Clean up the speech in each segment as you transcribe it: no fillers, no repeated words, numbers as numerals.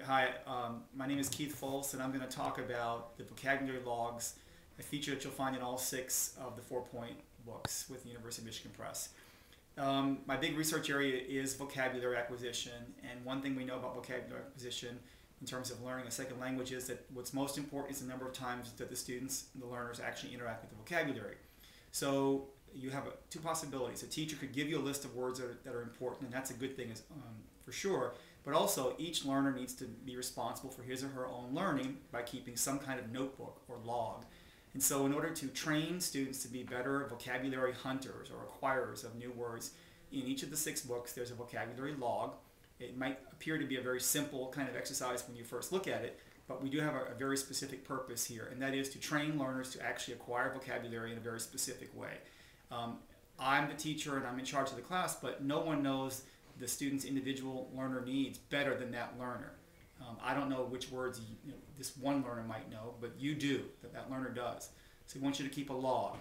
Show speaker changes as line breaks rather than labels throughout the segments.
Hi, my name is Keith Folse, and I'm going to talk about the vocabulary logs, a feature that you'll find in all 6 of the 4-point books with the University of Michigan Press. My big research area is vocabulary acquisition, and one thing we know about vocabulary acquisition in terms of learning a second language is that what's most important is the number of times that the students, the learners, actually interact with the vocabulary. So you have 2 possibilities. A teacher could give you a list of words that are important, and that's a good thing for sure. But also, each learner needs to be responsible for his or her own learning by keeping some kind of notebook or log. And so in order to train students to be better vocabulary hunters or acquirers of new words, in each of the 6 books there's a vocabulary log. It might appear to be a very simple kind of exercise when you first look at it, but we do have a very specific purpose here, and that is to train learners to actually acquire vocabulary in a very specific way. I'm the teacher and I'm in charge of the class, but no one knows the student's individual learner needs better than that learner. I don't know which words this one learner might know, but you do, that learner does. So we want you to keep a log.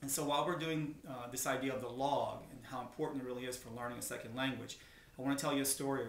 And so while we're doing this idea of the log and how important it really is for learning a second language, I want to tell you a story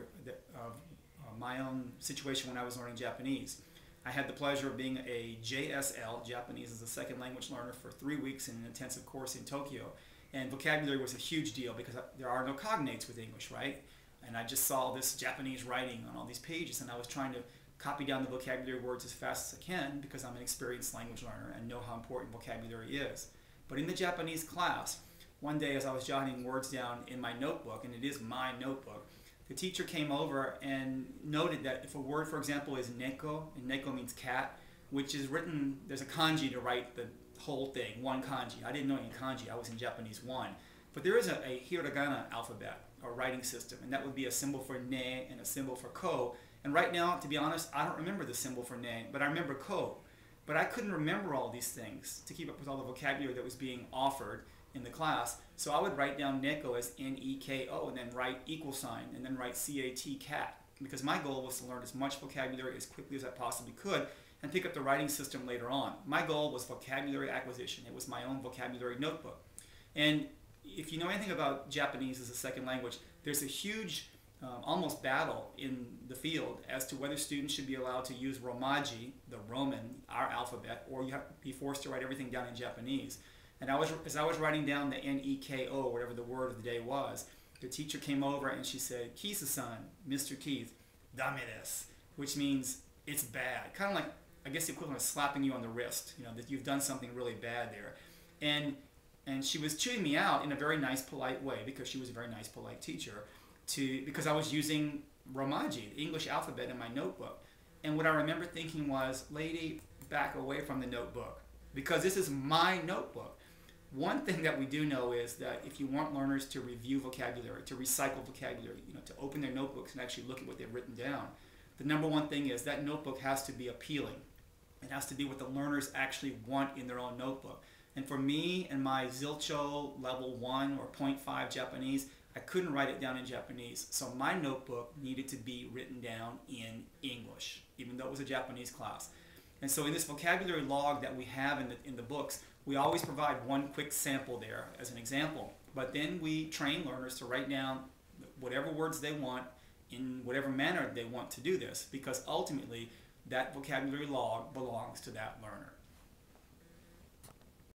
of my own situation when I was learning Japanese. I had the pleasure of being a JSL, Japanese as a second language learner, for 3 weeks in an intensive course in Tokyo. And vocabulary was a huge deal because there are no cognates with English, right? And I just saw this Japanese writing on all these pages, and I was trying to copy down the vocabulary words as fast as I can because I'm an experienced language learner and know how important vocabulary is. But in the Japanese class, one day as I was jotting words down in my notebook, and it is my notebook, the teacher came over and noted that if a word, for example, is neko, and neko means cat, which is written, there's a kanji to write the whole thing, one kanji. I didn't know any kanji, I was in Japanese 1. But there is a hiragana alphabet, or writing system, and that would be a symbol for ne and a symbol for ko. And right now, to be honest, I don't remember the symbol for ne, but I remember ko. But I couldn't remember all these things to keep up with all the vocabulary that was being offered in the class. So I would write down neko as N-E-K-O, and then write equal sign, and then write C-A-T, cat. Because my goal was to learn as much vocabulary as quickly as I possibly could and pick up the writing system later on. My goal was vocabulary acquisition. It was my own vocabulary notebook. And if you know anything about Japanese as a second language, there's a huge almost battle in the field as to whether students should be allowed to use Romaji, the Roman, our alphabet, or you have to be forced to write everything down in Japanese. And as I was writing down the N-E-K-O, whatever the word of the day was, the teacher came over and she said, "Keith-san, Mr. Keith, dame desu," which means it's bad. Kind of like, I guess the equivalent of slapping you on the wrist, that you've done something really bad there. And she was chewing me out in a very nice, polite way, because she was a very nice, polite teacher, because I was using Romaji, the English alphabet, in my notebook. And what I remember thinking was, lady, back away from the notebook, because this is my notebook. One thing that we do know is that if you want learners to review vocabulary, to recycle vocabulary, to open their notebooks and actually look at what they've written down, the number one thing is that notebook has to be appealing. It has to be what the learners actually want in their own notebook. And for me and my Zilcho level 1 or 0.5 Japanese, I couldn't write it down in Japanese. So my notebook needed to be written down in English, even though it was a Japanese class. And so in this vocabulary log that we have in the books, we always provide one quick sample there as an example. But then we train learners to write down whatever words they want in whatever manner they want to do this, because ultimately that vocabulary log belongs to that learner.